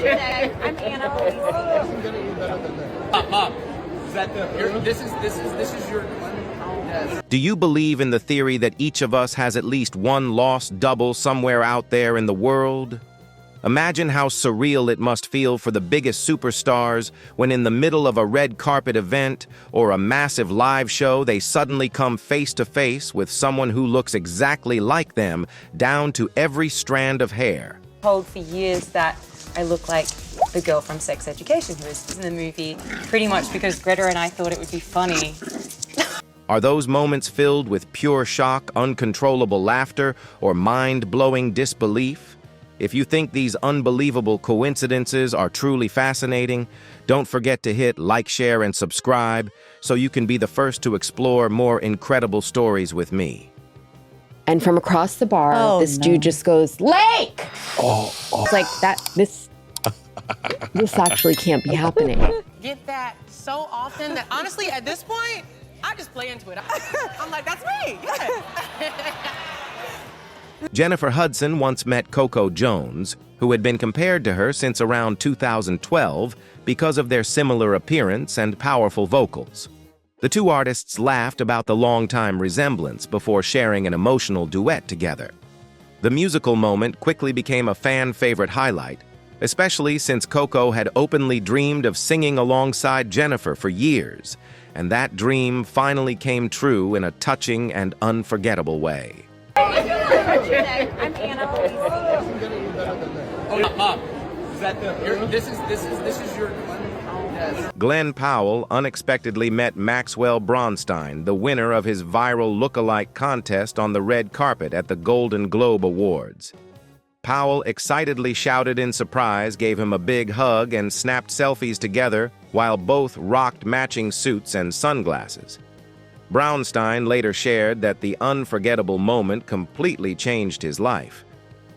today. I'm Anna. Mom, is that this is your one? Do you believe in the theory that each of us has at least one lost double somewhere out there in the world? Imagine how surreal it must feel for the biggest superstars when in the middle of a red carpet event or a massive live show, they suddenly come face to face with someone who looks exactly like them, down to every strand of hair. Told for years that I look like the girl from Sex Education who was in the movie, pretty much because Greta and I thought it would be funny. Are those moments filled with pure shock, uncontrollable laughter, or mind-blowing disbelief? If you think these unbelievable coincidences are truly fascinating, don't forget to hit like, share, and subscribe so you can be the first to explore more incredible stories with me. And from across the bar, this dude just goes, "Lake!" It's like that, this actually can't be happening. Get that so often that honestly, at this point, I just play into it. I'm like, that's me, yeah. Jennifer Hudson once met Coco Jones, who had been compared to her since around 2012 because of their similar appearance and powerful vocals. The two artists laughed about the long-time resemblance before sharing an emotional duet together. The musical moment quickly became a fan-favorite highlight, especially since Coco had openly dreamed of singing alongside Jennifer for years, and that dream finally came true in a touching and unforgettable way. I'm Anna. Mom, is that this is your one? Glenn Powell unexpectedly met Maxwell Bronstein, the winner of his viral lookalike contest on the red carpet at the Golden Globe Awards. Powell excitedly shouted in surprise, gave him a big hug, and snapped selfies together while both rocked matching suits and sunglasses. Brownstein later shared that the unforgettable moment completely changed his life.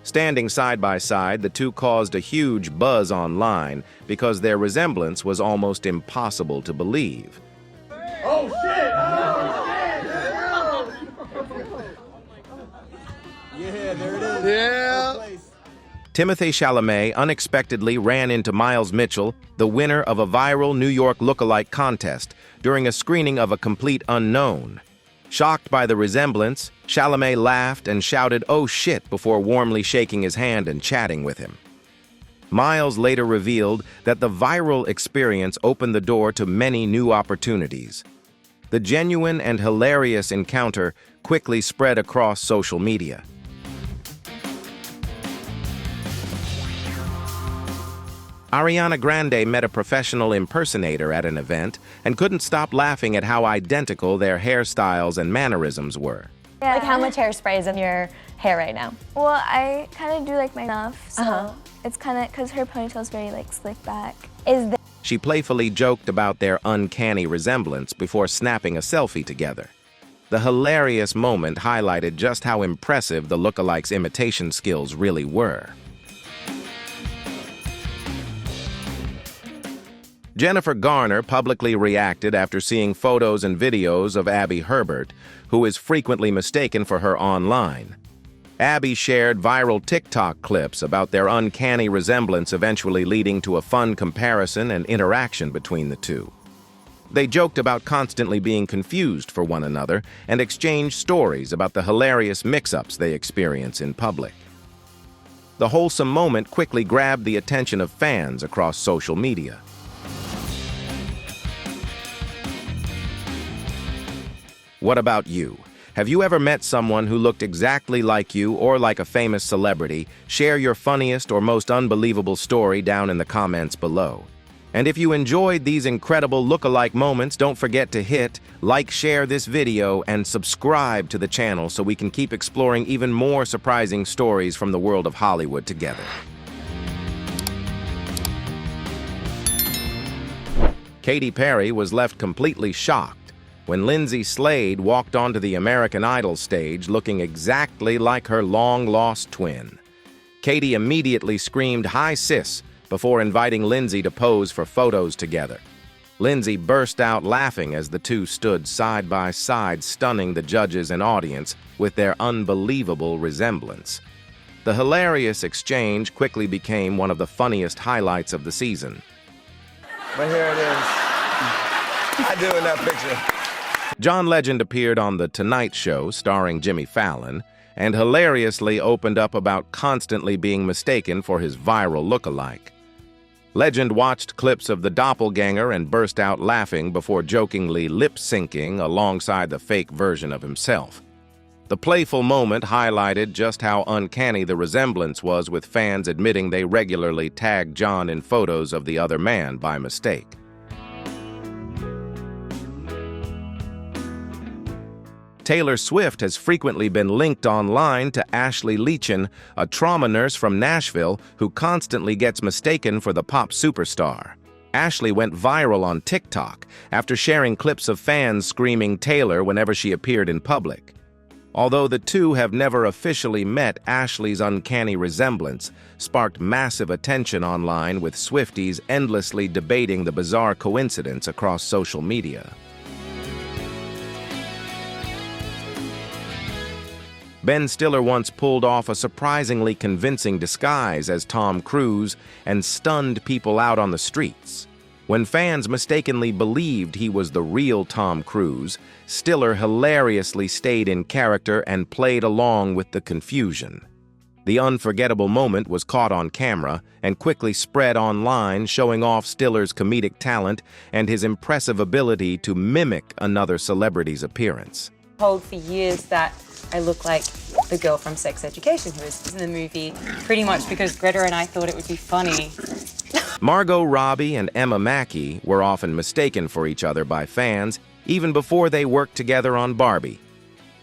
Standing side by side, the two caused a huge buzz online because their resemblance was almost impossible to believe. Oh shit! Yeah, there it is. Yeah. Timothée Chalamet unexpectedly ran into Miles Mitchell, the winner of a viral New York lookalike contest, during a screening of A Complete Unknown. Shocked by the resemblance, Chalamet laughed and shouted, "Oh shit," before warmly shaking his hand and chatting with him. Miles later revealed that the viral experience opened the door to many new opportunities. The genuine and hilarious encounter quickly spread across social media. Ariana Grande met a professional impersonator at an event and couldn't stop laughing at how identical their hairstyles and mannerisms were. Yeah. Like how much hairspray is in your hair right now? Well, I kind of do like my enough, so it's kind of because her ponytail is very like slick back. She playfully joked about their uncanny resemblance before snapping a selfie together. The hilarious moment highlighted just how impressive the lookalikes' imitation skills really were. Jennifer Garner publicly reacted after seeing photos and videos of Abby Herbert, who is frequently mistaken for her online. Abby shared viral TikTok clips about their uncanny resemblance, eventually leading to a fun comparison and interaction between the two. They joked about constantly being confused for one another and exchanged stories about the hilarious mix-ups they experience in public. The wholesome moment quickly grabbed the attention of fans across social media. What about you? Have you ever met someone who looked exactly like you or like a famous celebrity? Share your funniest or most unbelievable story down in the comments below. And if you enjoyed these incredible lookalike moments, don't forget to hit like, share this video, and subscribe to the channel so we can keep exploring even more surprising stories from the world of Hollywood together. Katy Perry was left completely shocked when Lindsay Slade walked onto the American Idol stage looking exactly like her long-lost twin. Katy immediately screamed, "Hi, sis," before inviting Lindsay to pose for photos together. Lindsay burst out laughing as the two stood side by side, stunning the judges and audience with their unbelievable resemblance. The hilarious exchange quickly became one of the funniest highlights of the season. But here it is. I do in that picture. John Legend appeared on The Tonight Show starring Jimmy Fallon and hilariously opened up about constantly being mistaken for his viral lookalike. Legend watched clips of the doppelganger and burst out laughing before jokingly lip-syncing alongside the fake version of himself. The playful moment highlighted just how uncanny the resemblance was, with fans admitting they regularly tagged John in photos of the other man by mistake. Taylor Swift has frequently been linked online to Ashley Leachin, a trauma nurse from Nashville who constantly gets mistaken for the pop superstar. Ashley went viral on TikTok after sharing clips of fans screaming Taylor whenever she appeared in public. Although the two have never officially met, Ashley's uncanny resemblance sparked massive attention online, with Swifties endlessly debating the bizarre coincidence across social media. Ben Stiller once pulled off a surprisingly convincing disguise as Tom Cruise and stunned people out on the streets. When fans mistakenly believed he was the real Tom Cruise, Stiller hilariously stayed in character and played along with the confusion. The unforgettable moment was caught on camera and quickly spread online, showing off Stiller's comedic talent and his impressive ability to mimic another celebrity's appearance. Told for years that I look like the girl from Sex Education who was in the movie, pretty much because Greta and I thought it would be funny. Margot Robbie and Emma Mackey were often mistaken for each other by fans, even before they worked together on Barbie.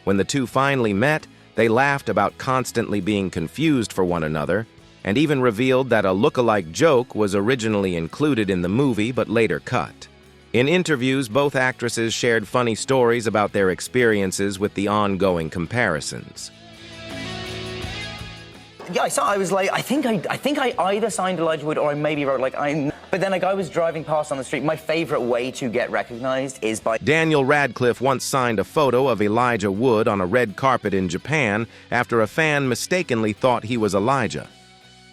When the two finally met, they laughed about constantly being confused for one another, and even revealed that a lookalike joke was originally included in the movie but later cut. In interviews, both actresses shared funny stories about their experiences with the ongoing comparisons. Yeah, I was like, I think I either signed Elijah Wood or I maybe wrote like But then I was driving past on the street. My favorite way to get recognized is by... Daniel Radcliffe once signed a photo of Elijah Wood on a red carpet in Japan after a fan mistakenly thought he was Elijah.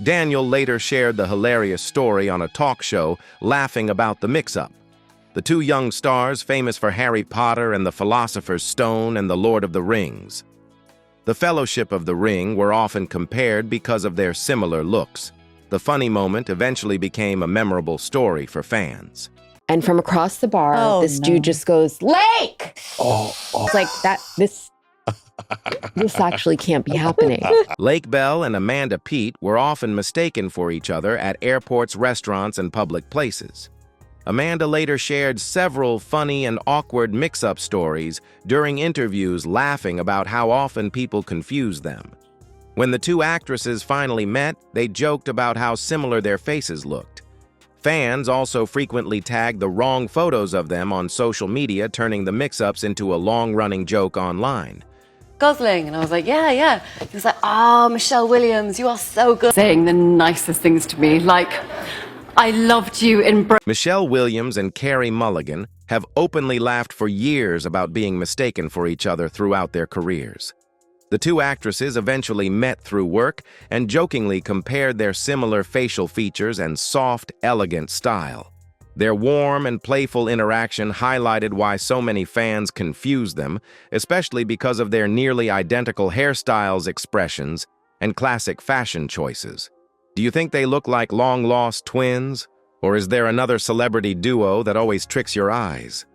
Daniel later shared the hilarious story on a talk show, laughing about the mix-up. The two young stars, famous for Harry Potter and the Philosopher's Stone and the Lord of the Rings. The Fellowship of the Ring were often compared because of their similar looks. The funny moment eventually became a memorable story for fans. And from across the bar, this dude just goes, "Lake!" It's like that, this actually can't be happening. Lake Bell and Amanda Peet were often mistaken for each other at airports, restaurants, and public places. Amanda later shared several funny and awkward mix-up stories during interviews, laughing about how often people confuse them. When the two actresses finally met, they joked about how similar their faces looked. Fans also frequently tagged the wrong photos of them on social media, turning the mix-ups into a long-running joke online. Gosling, and I was like, yeah. He was like, Michelle Williams, you are so good. Saying the nicest things to me, like, I loved you in... Michelle Williams and Carey Mulligan have openly laughed for years about being mistaken for each other throughout their careers. The two actresses eventually met through work and jokingly compared their similar facial features and soft, elegant style. Their warm and playful interaction highlighted why so many fans confuse them, especially because of their nearly identical hairstyles, expressions, and classic fashion choices. Do you think they look like long-lost twins? Or is there another celebrity duo that always tricks your eyes?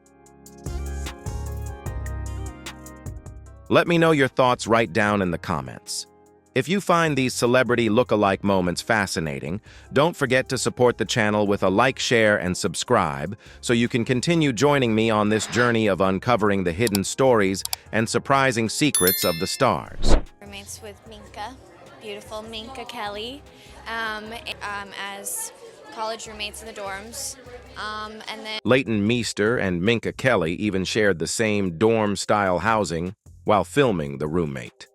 Let me know your thoughts right down in the comments. If you find these celebrity look-alike moments fascinating, don't forget to support the channel with a like, share, and subscribe so you can continue joining me on this journey of uncovering the hidden stories and surprising secrets of the stars. Roommates with Minka, beautiful Minka Kelly, as college roommates in the dorms, and then Leighton Meester and Minka Kelly even shared the same dorm-style housing while filming The Roommate.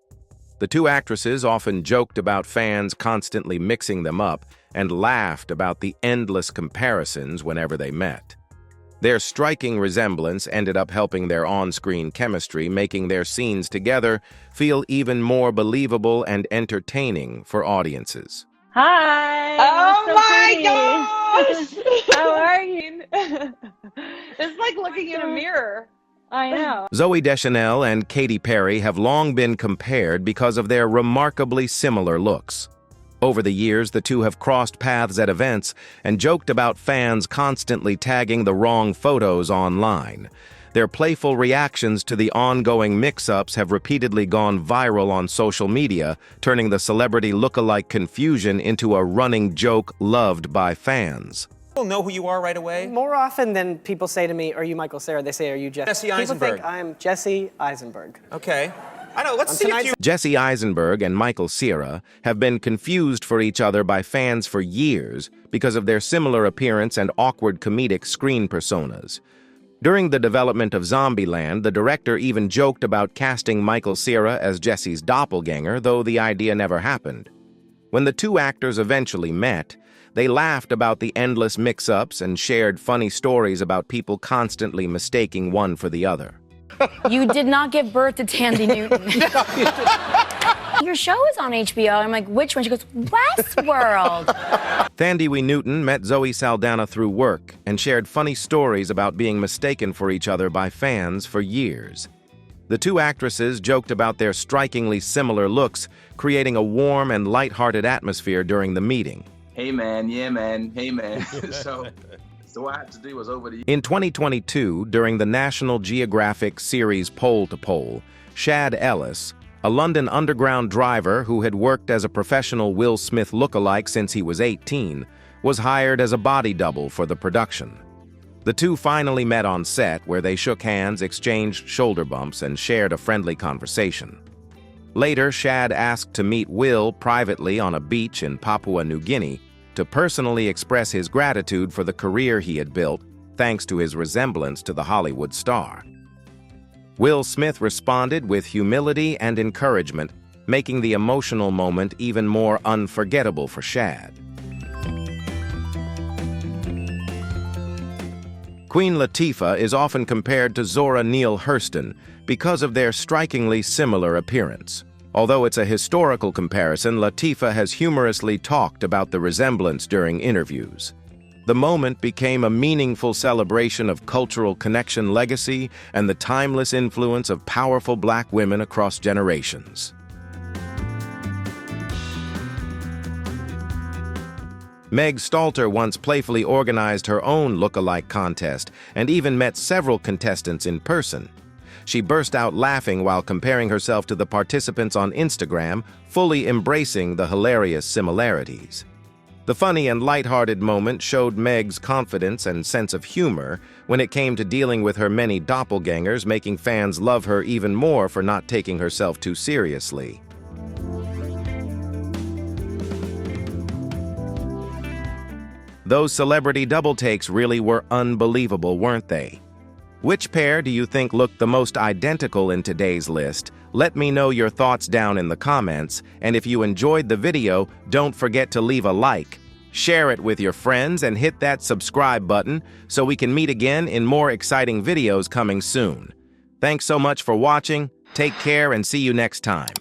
The two actresses often joked about fans constantly mixing them up and laughed about the endless comparisons whenever they met. Their striking resemblance ended up helping their on-screen chemistry, making their scenes together feel even more believable and entertaining for audiences. Hi. Oh so my pretty. gosh! How are you? It's like looking in a mirror. I know. Zooey Deschanel and Katy Perry have long been compared because of their remarkably similar looks. Over the years, the two have crossed paths at events and joked about fans constantly tagging the wrong photos online. Their playful reactions to the ongoing mix-ups have repeatedly gone viral on social media, turning the celebrity lookalike confusion into a running joke loved by fans. People know who you are right away? More often than people say to me, "Are you Michael Cera?" They say, "Are you Jesse?" Jesse Eisenberg. People think I'm Jesse Eisenberg. Okay. I know, let's see if you... Jesse Eisenberg and Michael Cera have been confused for each other by fans for years because of their similar appearance and awkward comedic screen personas. During the development of Zombieland, the director even joked about casting Michael Cera as Jesse's doppelganger, though the idea never happened. When the two actors eventually met, they laughed about the endless mix-ups and shared funny stories about people constantly mistaking one for the other. You did not give birth to Tandy Newton. Your show is on HBO. I'm like, which one? She goes, Westworld. Thandie Newton met Zoe Saldana through work and shared funny stories about being mistaken for each other by fans for years. The two actresses joked about their strikingly similar looks, creating a warm and lighthearted atmosphere during the meeting. Hey man, yeah man, hey man. So what I had to do was over the... In 2022, during the National Geographic series Pole to Pole, Shad Ellis, a London Underground driver who had worked as a professional Will Smith lookalike since he was 18, was hired as a body double for the production. The two finally met on set, where they shook hands, exchanged shoulder bumps, and shared a friendly conversation. Later, Shad asked to meet Will privately on a beach in Papua New Guinea to personally express his gratitude for the career he had built, thanks to his resemblance to the Hollywood star. Will Smith responded with humility and encouragement, making the emotional moment even more unforgettable for Shad. Queen Latifah is often compared to Zora Neale Hurston because of their strikingly similar appearance. Although it's a historical comparison, Latifah has humorously talked about the resemblance during interviews. The moment became a meaningful celebration of cultural connection, legacy, and the timeless influence of powerful Black women across generations. Meg Stalter once playfully organized her own lookalike contest and even met several contestants in person. She burst out laughing while comparing herself to the participants on Instagram, fully embracing the hilarious similarities. The funny and lighthearted moment showed Meg's confidence and sense of humor when it came to dealing with her many doppelgangers, making fans love her even more for not taking herself too seriously. Those celebrity double takes really were unbelievable, weren't they? Which pair do you think looked the most identical in today's list? Let me know your thoughts down in the comments, and if you enjoyed the video, don't forget to leave a like, share it with your friends, and hit that subscribe button so we can meet again in more exciting videos coming soon. Thanks so much for watching, take care, and see you next time.